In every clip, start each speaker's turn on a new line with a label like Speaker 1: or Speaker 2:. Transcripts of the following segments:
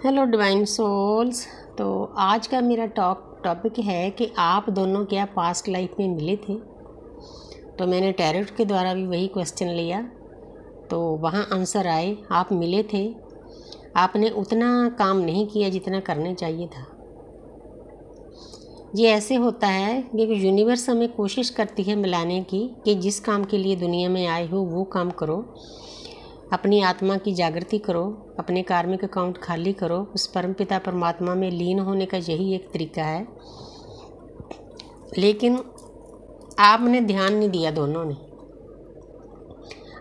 Speaker 1: Hello divine souls. तो आज का मेरा टॉपिक है कि आप दोनों क्या पास्ट लाइफ में मिले थे। तो मैंने टैरोट के द्वारा भी वही क्वेश्चन लिया, तो वहाँ आंसर आए आप मिले थे। आपने उतना काम नहीं किया जितना करने चाहिए था। ये ऐसे होता है कि यूनिवर्स हमें कोशिश करती है मिलाने की कि जिस काम के लिए दुनिया में आए हो वो काम करो, अपनी आत्मा की जागृति करो, अपने कार्मिक अकाउंट खाली करो, उस परमपिता परमात्मा में लीन होने का यही एक तरीका है। लेकिन आपने ध्यान नहीं दिया, दोनों ने,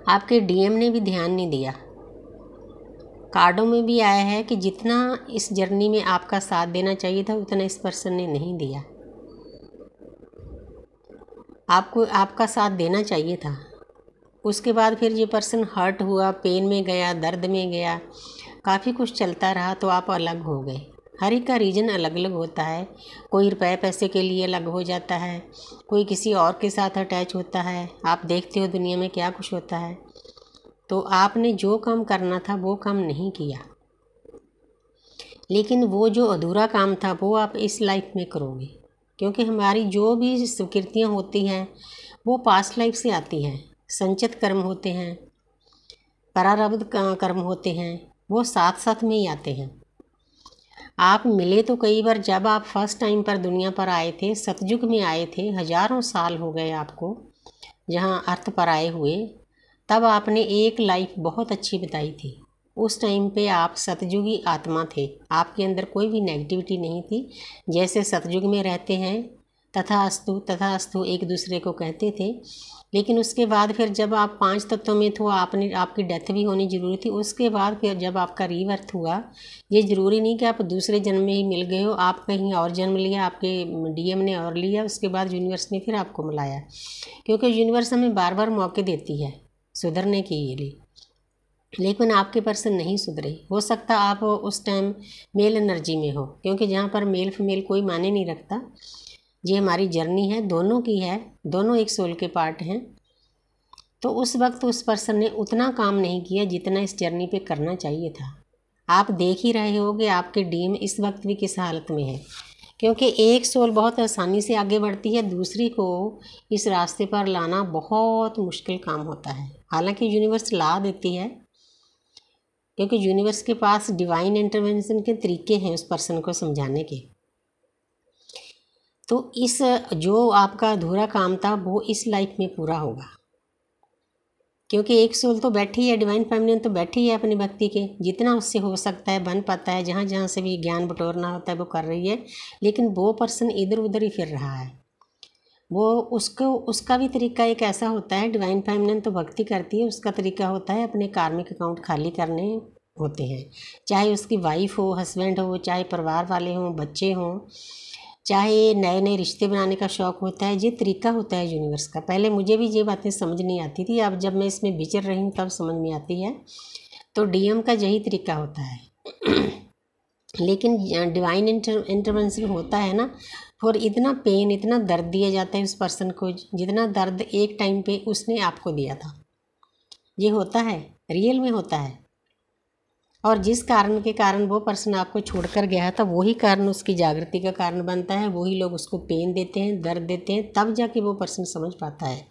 Speaker 1: आपके डीएम ने भी ध्यान नहीं दिया। कार्डों में भी आया है कि जितना इस जर्नी में आपका साथ देना चाहिए था उतना इस पर्सन ने नहीं दिया। आपको आपका साथ देना चाहिए था। उसके बाद फिर ये पर्सन हर्ट हुआ, पेन में गया, दर्द में गया, काफ़ी कुछ चलता रहा, तो आप अलग हो गए। हर एक का रीज़न अलग अलग होता है। कोई रुपए पैसे के लिए अलग हो जाता है, कोई किसी और के साथ अटैच होता है। आप देखते हो दुनिया में क्या कुछ होता है। तो आपने जो काम करना था वो काम नहीं किया, लेकिन वो जो अधूरा काम था वो आप इस लाइफ में करोगे। क्योंकि हमारी जो भी स्वीकृतियाँ होती हैं वो पास्ट लाइफ से आती हैं। संचित कर्म होते हैं, प्रारब्ध कर्म होते हैं, वो साथ साथ में ही आते हैं। आप मिले तो कई बार, जब आप फर्स्ट टाइम पर दुनिया पर आए थे, सतयुग में आए थे, हजारों साल हो गए आपको जहाँ अर्थ पर आए हुए, तब आपने एक लाइफ बहुत अच्छी बिताई थी। उस टाइम पे आप सतयुगी आत्मा थे, आपके अंदर कोई भी नेगेटिविटी नहीं थी। जैसे सतयुग में रहते हैं तथा अस्तु एक दूसरे को कहते थे। लेकिन उसके बाद फिर जब आप 5 तत्वों में थे, आपकी डेथ भी होनी ज़रूरी थी। उसके बाद फिर जब आपका रीबर्थ हुआ, ये ज़रूरी नहीं कि आप दूसरे जन्म में ही मिल गए हो, आप कहीं और जन्म लिया, आपके डीएम ने और लिया, उसके बाद यूनिवर्स ने फिर आपको मिलाया। क्योंकि यूनिवर्स हमें बार बार मौके देती है सुधरने के लिए। लेकिन आपके पर्सन नहीं सुधरे। हो सकता आप उस टाइम मेल एनर्जी में हो, क्योंकि जहाँ पर मेल फीमेल कोई माने नहीं रखता। ये हमारी जर्नी है, दोनों की है, दोनों एक सोल के पार्ट हैं। तो उस वक्त उस पर्सन ने उतना काम नहीं किया जितना इस जर्नी पे करना चाहिए था। आप देख ही रहे होगे आपके डीएम इस वक्त भी किस हालत में है। क्योंकि एक सोल बहुत आसानी से आगे बढ़ती है, दूसरी को इस रास्ते पर लाना बहुत मुश्किल काम होता है। हालांकि यूनिवर्स ला देती है, क्योंकि यूनिवर्स के पास डिवाइन इंटरवेंशन के तरीके हैं उस पर्सन को समझाने के। तो इस जो आपका अधूरा काम था वो इस लाइफ में पूरा होगा। क्योंकि एक सोल तो बैठी है, डिवाइन फेमिनिन तो बैठी है अपनी भक्ति के, जितना उससे हो सकता है बन पाता है, जहाँ जहाँ से भी ज्ञान बटोरना होता है वो कर रही है। लेकिन वो पर्सन इधर उधर ही फिर रहा है। वो उसका भी तरीका एक ऐसा होता है। डिवाइन फेमिनिन तो भक्ति करती है, उसका तरीका होता है अपने कार्मिक अकाउंट खाली करने होते हैं। चाहे उसकी वाइफ हो, हस्बैंड हो, चाहे परिवार वाले हों, बच्चे हों, चाहे नए नए रिश्ते बनाने का शौक़ होता है। ये तरीका होता है यूनिवर्स का। पहले मुझे भी ये बातें समझ नहीं आती थी, अब जब मैं इसमें विचर रही हूँ तब समझ में आती है। तो डीएम का यही तरीका होता है। लेकिन डिवाइन इंटरवेंशन होता है ना, और इतना पेन, इतना दर्द दिया जाता है उस पर्सन को, जितना दर्द एक टाइम पे उसने आपको दिया था। ये होता है, रियल में होता है। और जिस कारण के कारण वो पर्सन आपको छोड़कर गया था, वही कारण उसकी जागृति का कारण बनता है। वही लोग उसको पेन देते हैं, दर्द देते हैं, तब जाके वो पर्सन समझ पाता है।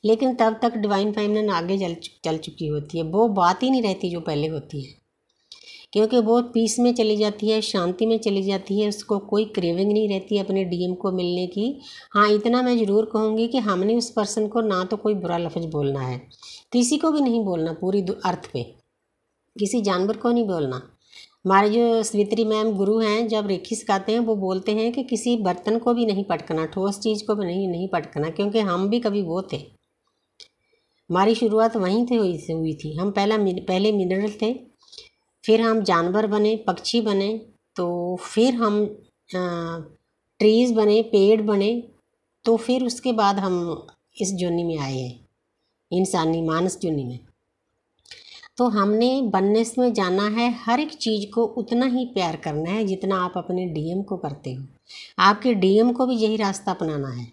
Speaker 1: लेकिन तब तक डिवाइन फेमिनिन आगे चल चुकी होती है। वो बात ही नहीं रहती जो पहले होती है, क्योंकि वो पीस में चली जाती है, शांति में चली जाती है। उसको कोई क्रेविंग नहीं रहती अपने डीएम को मिलने की। हाँ, इतना मैं ज़रूर कहूँगी कि हमने उस पर्सन को ना तो कोई बुरा लफ्ज़ बोलना है, किसी को भी नहीं बोलना, पूरी अर्थ पे किसी जानवर को नहीं बोलना। हमारे जो स्वित्री मैम गुरु हैं, जब रेखी सिखाते हैं, वो बोलते हैं कि किसी बर्तन को भी नहीं पटकना, ठोस चीज़ को भी नहीं पटकना, क्योंकि हम भी कभी वो थे। हमारी शुरुआत वहीं से हुई थी। हम पहले मिनरल थे, फिर हम जानवर बने, पक्षी बने, तो फिर हम ट्रीज़ बने, पेड़ बने, तो फिर उसके बाद हम इस जोनी में आए हैं, इंसानी मानस जोनी में। तो हमने बननेस में जाना है। हर एक चीज़ को उतना ही प्यार करना है जितना आप अपने डीएम को करते हो। आपके डीएम को भी यही रास्ता अपनाना है।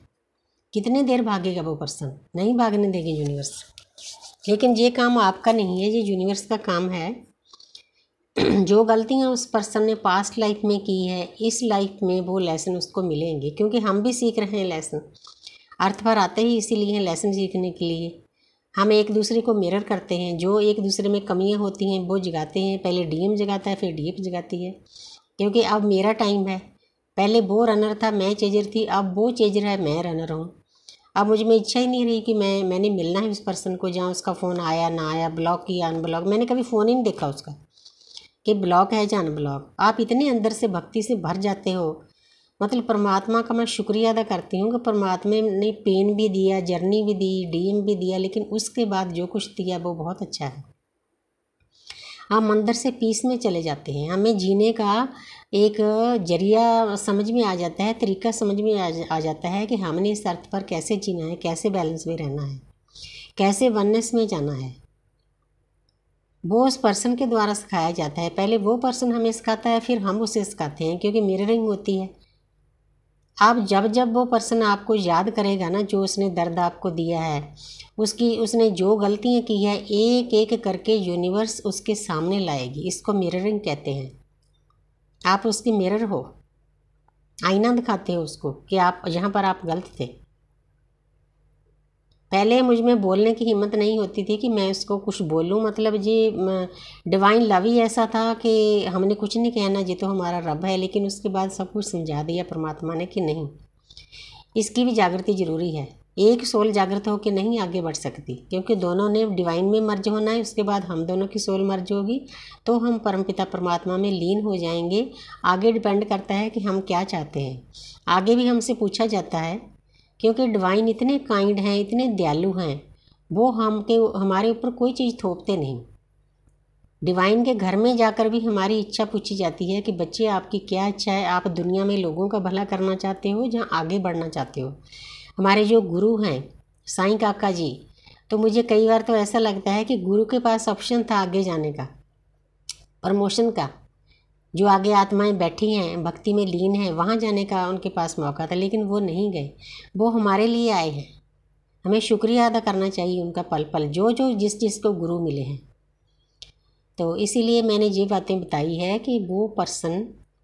Speaker 1: कितने देर भागेगा वो पर्सन? नहीं भागने देगी यूनिवर्स। लेकिन ये काम आपका नहीं है, ये यूनिवर्स का काम है। जो गलतियाँ उस पर्सन ने पास्ट लाइफ में की है, इस लाइफ में वो लेसन उसको मिलेंगे, क्योंकि हम भी सीख रहे हैं लेसन। अर्थ पर आते ही इसीलिए हैं, लेसन सीखने के लिए। हम एक दूसरे को मिरर करते हैं, जो एक दूसरे में कमियां होती हैं वो जगाते हैं। पहले डीएम जगाता है, फिर डीएफ जगाती है, क्योंकि अब मेरा टाइम है। पहले वो रनर था, मैं चेजर थी, अब वो चेजर है, मैं रनर हूँ। अब मुझ में इच्छा ही नहीं रही कि मैंने मिलना है उस पर्सन को, जहाँ उसका फ़ोन आया ना आया, ब्लॉक किया अनब्लॉक, मैंने कभी फ़ोन ही नहीं देखा उसका कि ब्लॉक है या अनब्लॉक। आप इतने अंदर से भक्ति से भर जाते हो। मतलब परमात्मा का मैं शुक्रिया अदा करती हूँ कि परमात्मा ने पेन भी दिया, जर्नी भी दी, डीएम भी दिया, लेकिन उसके बाद जो कुछ दिया वो बहुत अच्छा है। हम अंदर से पीस में चले जाते हैं। हमें जीने का एक जरिया समझ में आ जाता है, तरीका समझ में आ जाता है कि हमने इस अर्थ पर कैसे जीना है, कैसे बैलेंस में रहना है, कैसे वननेस में जाना है। वो उस पर्सन के द्वारा सिखाया जाता है। पहले वो पर्सन हमें सिखाता है, फिर हम उसे सिखाते हैं, क्योंकि मिररिंग होती है। आप जब वो पर्सन आपको याद करेगा ना, जो उसने दर्द आपको दिया है, उसने जो गलतियां की है, एक एक करके यूनिवर्स उसके सामने लाएगी। इसको मिररिंग कहते हैं। आप उसकी मिरर हो, आईना दिखाते हो उसको कि आप यहाँ पर आप गलत थे। पहले मुझ में बोलने की हिम्मत नहीं होती थी कि मैं उसको कुछ बोलूं। मतलब जी डिवाइन लव ही ऐसा था कि हमने कुछ नहीं कहना, जी तो हमारा रब है। लेकिन उसके बाद सब कुछ समझा दिया परमात्मा ने कि नहीं, इसकी भी जागृति ज़रूरी है। एक सोल जागृत होकर नहीं आगे बढ़ सकती, क्योंकि दोनों ने डिवाइन में मर्ज होना है। उसके बाद हम दोनों की सोल मर्ज होगी तो हम परमपिता परमात्मा में लीन हो जाएंगे। आगे डिपेंड करता है कि हम क्या चाहते हैं। आगे भी हमसे पूछा जाता है, क्योंकि डिवाइन इतने काइंड हैं, इतने दयालु हैं, वो हमारे ऊपर कोई चीज़ थोपते नहीं। डिवाइन के घर में जाकर भी हमारी इच्छा पूछी जाती है कि बच्चे आपकी क्या इच्छा है, आप दुनिया में लोगों का भला करना चाहते हो, जहाँ आगे बढ़ना चाहते हो। हमारे जो गुरु हैं साईं काका जी, तो मुझे कई बार तो ऐसा लगता है कि गुरु के पास ऑप्शन था आगे जाने का, प्रमोशन का। जो आगे आत्माएं बैठी हैं, भक्ति में लीन हैं, वहाँ जाने का उनके पास मौका था, लेकिन वो नहीं गए। वो हमारे लिए आए हैं। हमें शुक्रिया अदा करना चाहिए उनका पल पल, जो जिस को गुरु मिले हैं। तो इसीलिए मैंने ये बातें बताई है कि वो पर्सन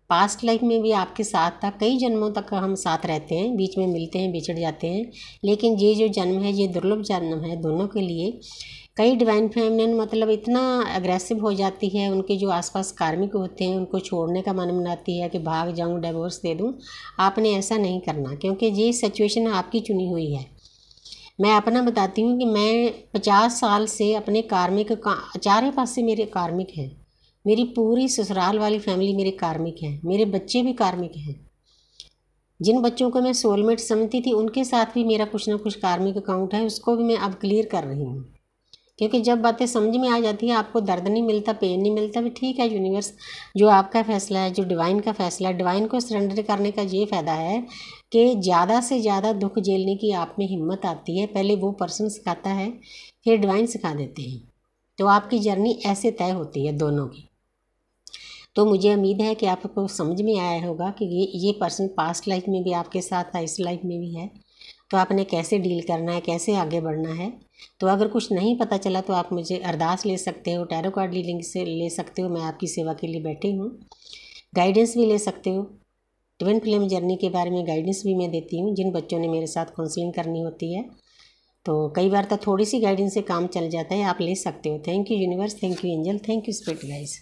Speaker 1: पास्ट लाइफ में भी आपके साथ था। कई जन्मों तक हम साथ रहते हैं, बीच में मिलते हैं, बिछड़ जाते हैं, लेकिन ये जो जन्म है ये दुर्लभ जन्म है दोनों के लिए। कई डिवाइन फेमिनिन मतलब इतना अग्रेसिव हो जाती है, उनके जो आसपास कार्मिक होते हैं उनको छोड़ने का मन बनाती है कि भाग जाऊं, डिवोर्स दे दूं। आपने ऐसा नहीं करना, क्योंकि ये सिचुएशन आपकी चुनी हुई है। मैं अपना बताती हूँ कि मैं 50 साल से अपने कार्मिक चारे पास से मेरे कार्मिक हैं। मेरी पूरी ससुराल वाली फैमिली मेरे कार्मिक हैं, मेरे बच्चे भी कार्मिक हैं। जिन बच्चों को मैं सोलमेट समझती थी उनके साथ भी मेरा कुछ ना कुछ कार्मिक अकाउंट है, उसको भी मैं अब क्लियर कर रही हूँ। क्योंकि जब बातें समझ में आ जाती है, आपको दर्द नहीं मिलता, पेन नहीं मिलता, भी ठीक है, यूनिवर्स जो आपका फ़ैसला है, जो डिवाइन का फ़ैसला है। डिवाइन को सरेंडर करने का ये फ़ायदा है कि ज़्यादा से ज़्यादा दुख झेलने की आप में हिम्मत आती है। पहले वो पर्सन सिखाता है, फिर डिवाइन सिखा देते हैं, तो आपकी जर्नी ऐसे तय होती है दोनों की। तो मुझे उम्मीद है कि आपको समझ में आया होगा कि ये पर्सन पास्ट लाइफ में भी आपके साथ था, इस लाइफ में भी है, तो आपने कैसे डील करना है, कैसे आगे बढ़ना है। तो अगर कुछ नहीं पता चला तो आप मुझे अरदास ले सकते हो, टैरो कार्ड रीडिंग से ले सकते हो, मैं आपकी सेवा के लिए बैठी हूँ। गाइडेंस भी ले सकते हो, ट्विन फ्लेम जर्नी के बारे में गाइडेंस भी मैं देती हूँ जिन बच्चों ने मेरे साथ काउंसलिंग करनी होती है। तो कई बार तो थोड़ी सी गाइडेंस से काम चल जाता है, आप ले सकते हो। Thank you universe, thank you angel, thank you spirit guys.